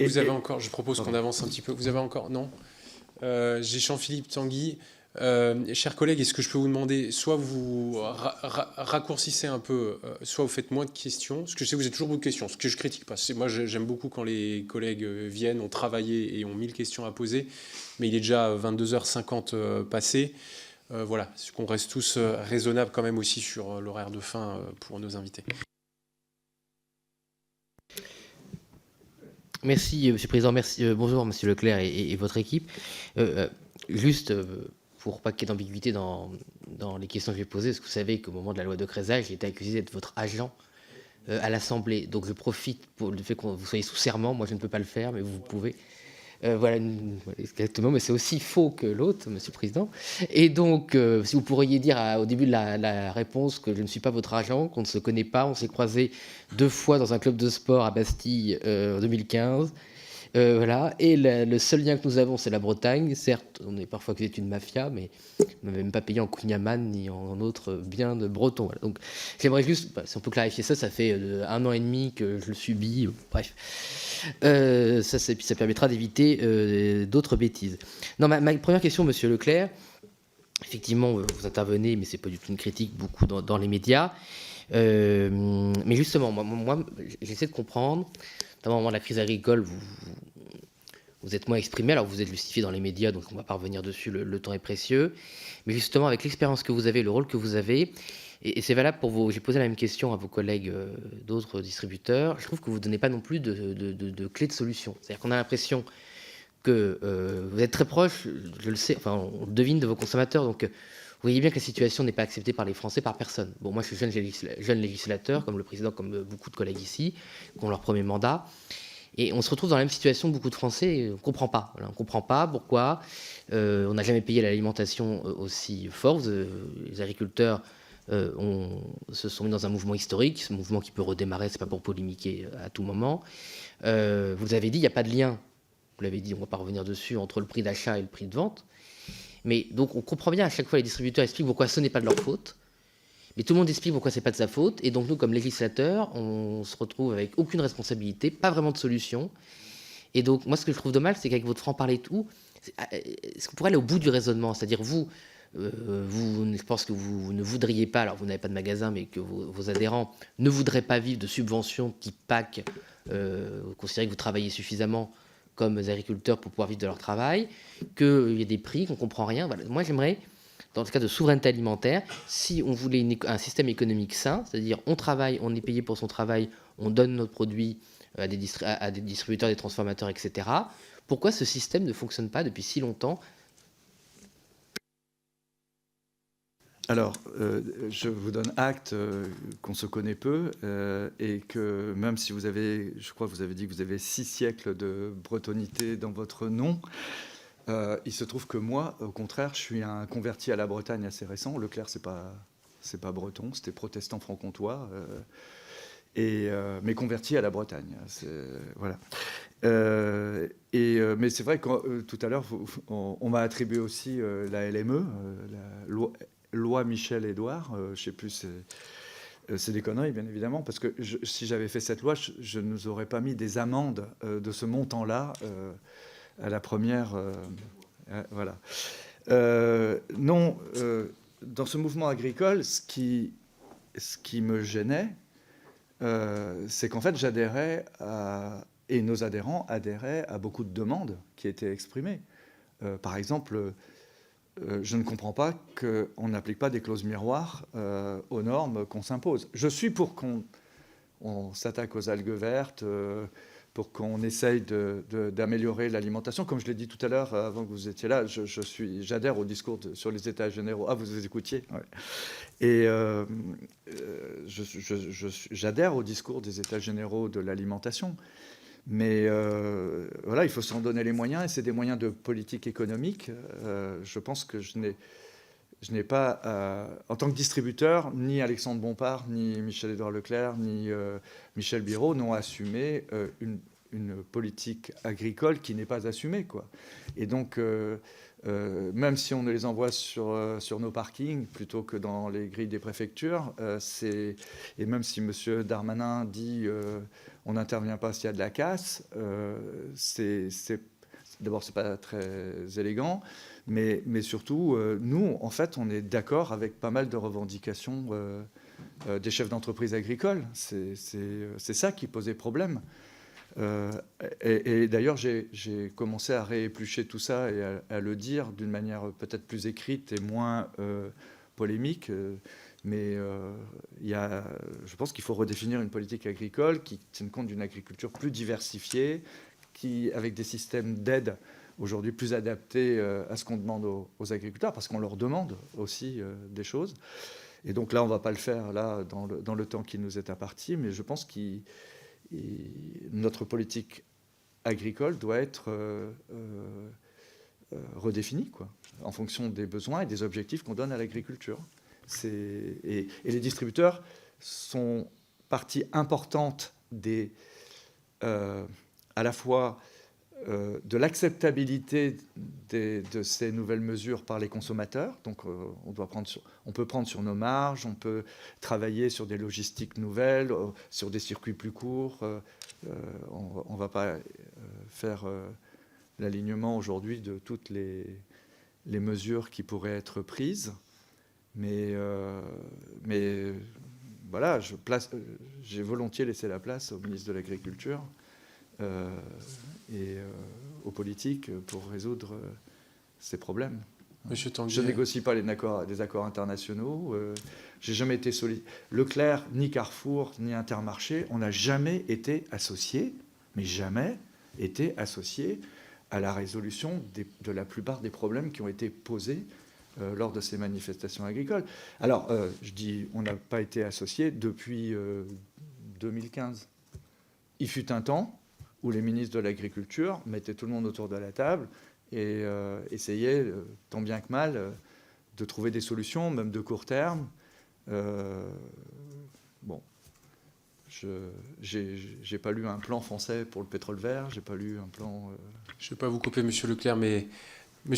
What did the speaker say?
Vous avez encore, je propose qu'on avance un petit peu. Vous avez encore, non? J'ai Jean-Philippe Tanguy. Chers collègues, est-ce que je peux vous demander, soit vous raccourcissez un peu, soit vous faites moins de questions, parce que je sais que vous avez toujours beaucoup de questions, ce que je critique pas. Moi, j'aime beaucoup quand les collègues viennent, ont travaillé et ont 1000 questions à poser, mais il est déjà 22h50 passé. Voilà, qu'on reste tous raisonnables quand même aussi sur l'horaire de fin pour nos invités. Merci, Monsieur le Président. Merci, bonjour, Monsieur Leclerc et votre équipe. Juste pour pas qu'il y ait d'ambiguïté dans les questions que je vais poser, parce que vous savez qu'au moment de la loi de Crézage, j'ai été accusé d'être votre agent à l'Assemblée. Donc je profite pour le fait que vous soyez sous serment. Moi, je ne peux pas le faire, mais vous pouvez. Voilà, exactement, mais c'est aussi faux que l'autre, Monsieur le Président. Et donc, si vous pourriez dire au début de la réponse que je ne suis pas votre agent, qu'on ne se connaît pas, on s'est croisés 2 fois dans un club de sport à Bastille en 2015. Voilà. Et le seul lien que nous avons, c'est la Bretagne. Certes, on est parfois accusé d'une mafia, mais on n'a même pas payé en kouign-amann ni en autres biens de Breton. Voilà. Donc, j'aimerais juste, si on peut clarifier ça, ça fait 1 an et demi que je le subis. Bref. Ça permettra d'éviter d'autres bêtises. Non, ma première question, Monsieur Leclerc, effectivement, vous intervenez, mais c'est pas du tout une critique, beaucoup dans les médias. Mais justement, moi j'essaie de comprendre, notamment au moment de la crise agricole, vous êtes moins exprimé, alors vous êtes justifié dans les médias, donc on va pas revenir dessus, le temps est précieux. Mais justement, avec l'expérience que vous avez, le rôle que vous avez, et c'est valable pour vous, j'ai posé la même question à vos collègues d'autres distributeurs, je trouve que vous ne donnez pas non plus de clés de solution. C'est-à-dire qu'on a l'impression que vous êtes très proche, je le sais, enfin on le devine de vos consommateurs, donc vous voyez bien que la situation n'est pas acceptée par les Français, par personne. Bon, moi je suis jeune législateur, comme le président, comme beaucoup de collègues ici, qui ont leur premier mandat. Et on se retrouve dans la même situation que beaucoup de Français, et on ne comprend pas. Voilà, on ne comprend pas pourquoi on n'a jamais payé l'alimentation aussi fort. Les agriculteurs se sont mis dans un mouvement historique, ce mouvement qui peut redémarrer, ce n'est pas pour polémiquer à tout moment. Vous avez dit, il n'y a pas de lien, vous l'avez dit, on ne va pas revenir dessus, entre le prix d'achat et le prix de vente. Mais donc on comprend bien, à chaque fois les distributeurs expliquent pourquoi ce n'est pas de leur faute. Mais tout le monde explique pourquoi c'est pas de sa faute. Et donc nous, comme législateurs, on se retrouve avec aucune responsabilité, pas vraiment de solution. Et donc moi, ce que je trouve dommage, c'est qu'avec votre franc-parler et tout, est-ce qu'on pourrait aller au bout du raisonnement? C'est-à-dire vous, je pense que vous ne voudriez pas, alors vous n'avez pas de magasin, mais que vos adhérents ne voudraient pas vivre de subventions type PAC, vous considérez que vous travaillez suffisamment comme agriculteurs pour pouvoir vivre de leur travail, qu'il y ait des prix, qu'on ne comprend rien. Voilà. Moi, j'aimerais, dans le cas de souveraineté alimentaire, si on voulait un système économique sain, c'est-à-dire on travaille, on est payé pour son travail, on donne notre produit à des distributeurs, des transformateurs, etc., pourquoi ce système ne fonctionne pas depuis si longtemps? Alors, je vous donne acte qu'on se connaît peu et que même si vous avez, je crois que vous avez dit que vous avez 6 siècles de bretonité dans votre nom, il se trouve que moi, au contraire, je suis un converti à la Bretagne assez récent. Leclerc, c'est pas breton, c'était protestant franc-comtois, mais converti à la Bretagne. Voilà. Mais c'est vrai que tout à l'heure, on m'a attribué aussi la LME, la loi Michel-Édouard. Je ne sais plus, c'est des conneries, bien évidemment, parce que si j'avais fait cette loi, je ne nous aurais pas mis des amendes de ce montant-là à la première. Voilà. Non, dans ce mouvement agricole, ce qui me gênait, c'est qu'en fait, j'adhérais et nos adhérents adhéraient à beaucoup de demandes qui étaient exprimées. Par exemple, je ne comprends pas qu'on n'applique pas des clauses miroirs aux normes qu'on s'impose. Je suis pour qu'on s'attaque aux algues vertes, pour qu'on essaye d'améliorer l'alimentation. Comme je l'ai dit tout à l'heure, avant que vous étiez là, j'adhère au discours sur les États généraux. Ah, vous écoutiez, ouais. Et j'adhère au discours des États généraux de l'alimentation. Mais voilà, il faut s'en donner les moyens, et c'est des moyens de politique économique. Je pense que je n'ai pas, en tant que distributeur, ni Alexandre Bompard, ni Michel-Édouard Leclerc, ni Michel Biraud n'ont assumé une politique agricole qui n'est pas assumée, quoi. Et donc, même si on les envoie sur nos parkings plutôt que dans les grilles des préfectures, et même si M. Darmanin dit on n'intervient pas s'il y a de la casse. D'abord, c'est pas très élégant, mais surtout, nous, en fait, on est d'accord avec pas mal de revendications des chefs d'entreprise agricoles. C'est ça qui posait problème. Et d'ailleurs, j'ai commencé à rééplucher tout ça et à le dire d'une manière peut-être plus écrite et moins polémique. Mais je pense qu'il faut redéfinir une politique agricole qui tienne compte d'une agriculture plus diversifiée, avec des systèmes d'aide aujourd'hui plus adaptés à ce qu'on demande aux agriculteurs, parce qu'on leur demande aussi des choses. Et donc là, on ne va pas le faire là, dans le temps qui nous est imparti, mais je pense que notre politique agricole doit être redéfinie, quoi, en fonction des besoins et des objectifs qu'on donne à l'agriculture. Et les distributeurs sont partie importante à la fois de l'acceptabilité de ces nouvelles mesures par les consommateurs. Donc on peut prendre sur nos marges, on peut travailler sur des logistiques nouvelles, sur des circuits plus courts. On ne va pas faire l'alignement aujourd'hui de toutes les mesures qui pourraient être prises. Mais voilà, j'ai volontiers laissé la place au ministre de l'Agriculture et aux politiques pour résoudre ces problèmes. Monsieur Tanguy, je ne négocie pas des accords internationaux. J'ai jamais été Leclerc, ni Carrefour, ni Intermarché, on n'a jamais été associés, mais jamais été associés à la résolution de la plupart des problèmes qui ont été posés lors de ces manifestations agricoles. Alors, je dis, on n'a pas été associés depuis 2015. Il fut un temps où les ministres de l'Agriculture mettaient tout le monde autour de la table et essayaient, tant bien que mal, de trouver des solutions, même de court terme. Bon, j'ai pas lu un plan français pour le pétrole vert, j'ai pas lu un plan... Je ne vais pas vous couper, monsieur Leclerc, mais